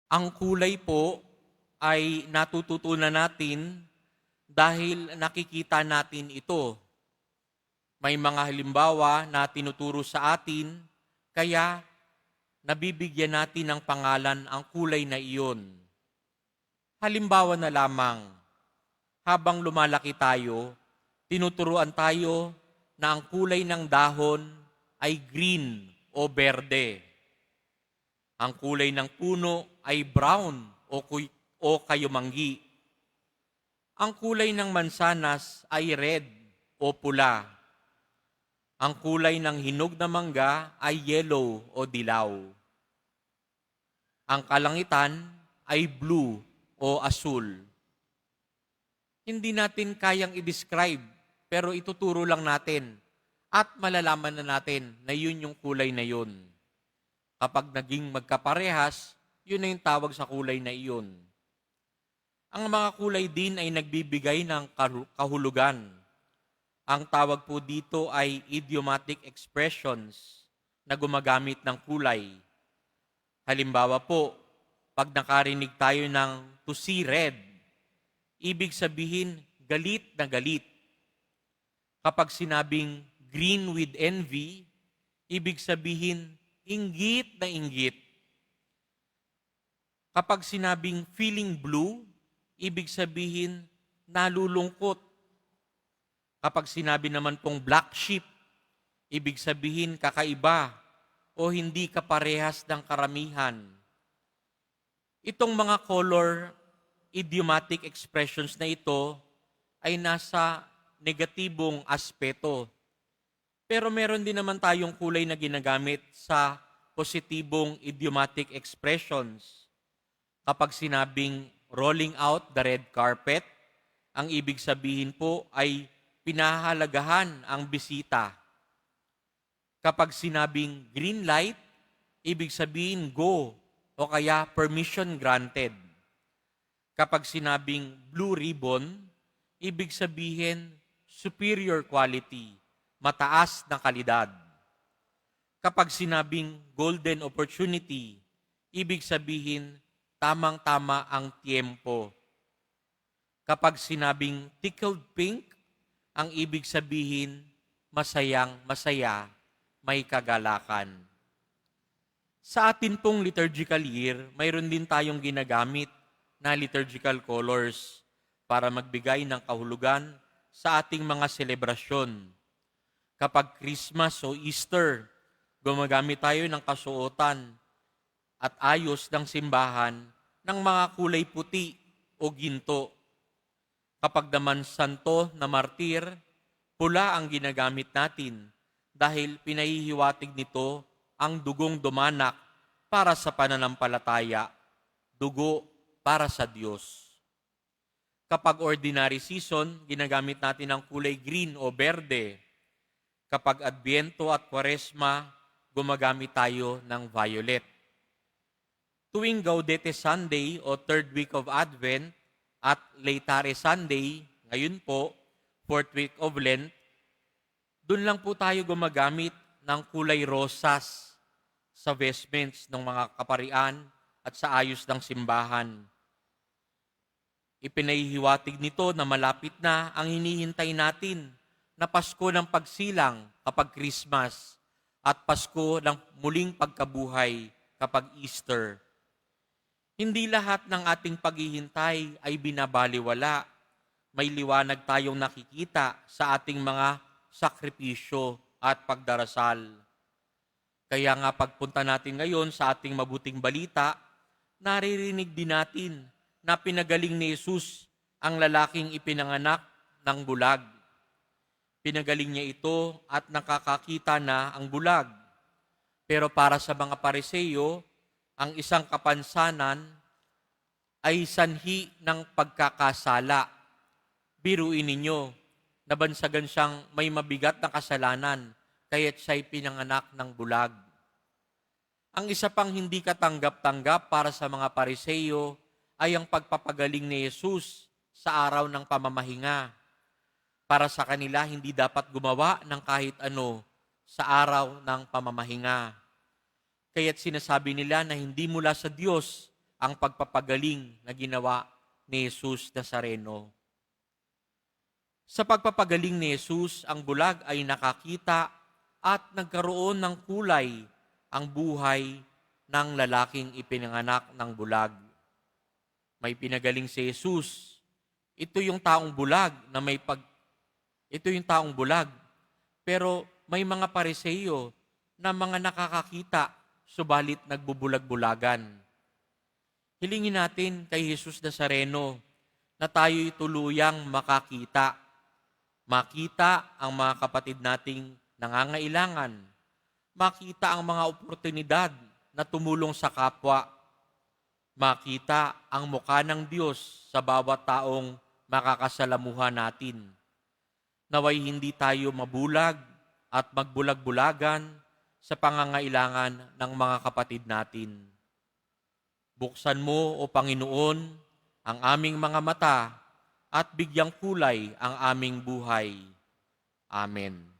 Ang kulay po ay natututunan natin dahil nakikita natin ito. May mga halimbawa na tinuturo sa atin, kaya nabibigyan natin ng pangalan ang kulay na iyon. Halimbawa na lamang, habang lumalaki tayo, tinuturuan tayo na ang kulay ng dahon ay green o berde. Ang kulay ng puno ay brown o kayumanggi. Ang kulay ng mansanas ay red o pula. Ang kulay ng hinog na mangga ay yellow o dilaw. Ang kalangitan ay blue o asul. Hindi natin kayang i-describe, pero ituturo lang natin at malalaman na natin na yun yung kulay na yun. Kapag naging magkaparehas, yun na yung tawag sa kulay na iyon. Ang mga kulay din ay nagbibigay ng kahulugan. Ang tawag po dito ay idiomatic expressions na gumagamit ng kulay. Halimbawa po, pag nakarinig tayo ng to see red, ibig sabihin galit na galit. Kapag sinabing green with envy, ibig sabihin inggit na inggit. Kapag sinabing feeling blue, ibig sabihin nalulungkot. Kapag sinabi naman pong black sheep, ibig sabihin kakaiba o hindi kaparehas ng karamihan. Itong mga color idiomatic expressions na ito ay nasa negatibong aspeto. Pero meron din naman tayong kulay na ginagamit sa positibong idiomatic expressions. Kapag sinabing rolling out the red carpet, ang ibig sabihin po ay pinahahalagahan ang bisita. Kapag sinabing green light, ibig sabihin go o kaya permission granted. Kapag sinabing blue ribbon, ibig sabihin superior quality, mataas na kalidad. Kapag sinabing golden opportunity, ibig sabihin tamang-tama ang tiempo. Kapag sinabing tickled pink, ang ibig sabihin masayang masaya, may kagalakan. Sa atin pong liturgical year, mayroon din tayong ginagamit na liturgical colors para magbigay ng kahulugan sa ating mga selebrasyon. Kapag Christmas o Easter, gumagamit tayo ng kasuotan at ayos ng simbahan ng mga kulay puti o ginto. Kapag naman santo na martir, pula ang ginagamit natin dahil pinahihiwatig nito ang dugong dumanak para sa pananampalataya, dugo para sa Diyos. Kapag ordinary season, ginagamit natin ang kulay green o berde. Kapag Adbyento at Kwaresma, gumagamit tayo ng violet. Tuwing Gaudete Sunday o third week of Advent at Laetare Sunday, ngayon po, fourth week of Lent, doon lang po tayo gumagamit ng kulay rosas sa vestments ng mga kaparian at sa ayos ng simbahan. Ipinahihiwatig nito na malapit na ang hinihintay natin na Pasko ng pagsilang kapag Christmas at Pasko ng muling pagkabuhay kapag Easter. Hindi lahat ng ating paghihintay ay binabaliwala. May liwanag tayong nakikita sa ating mga sakripisyo at pagdarasal. Kaya nga pagpunta natin ngayon sa ating mabuting balita, naririnig din natin na pinagaling ni Jesus ang lalaking ipinanganak ng bulag. Pinagaling niya ito at nakakakita na ang bulag. Pero para sa mga Pariseo, ang isang kapansanan ay sanhi ng pagkakasala. Biruin ninyo, nabansagan siyang may mabigat na kasalanan, kaya't siya'y pinanganak ng bulag. Ang isa pang hindi katanggap-tanggap para sa mga Pariseo ay ang pagpapagaling ni Jesus sa araw ng pamamahinga. Para sa kanila, hindi dapat gumawa ng kahit ano sa araw ng pamamahinga. Kaya't sinasabi nila na hindi mula sa Diyos ang pagpapagaling na ginawa ni Jesus Nazareno. Sa pagpapagaling ni Jesus, ang bulag ay nakakita at nagkaroon ng kulay ang buhay ng lalaking ipinanganak ng bulag. May pinagaling si Jesus. Ito yung taong bulag na ito yung taong bulag. Pero may mga Pariseo na mga nakakakita subalit nagbubulag-bulagan. Hilingin natin kay Jesus Nazareno na tayo'y tuluyang makakita. Makita ang mga kapatid nating nangangailangan. Makita ang mga oportunidad na tumulong sa kapwa. Makita ang mukha ng Diyos sa bawat taong makakasalamuha natin. Naway hindi tayo mabulag at magbulag-bulagan sa pangangailangan ng mga kapatid natin. Buksan mo, O Panginoon, ang aming mga mata at bigyang kulay ang aming buhay. Amen.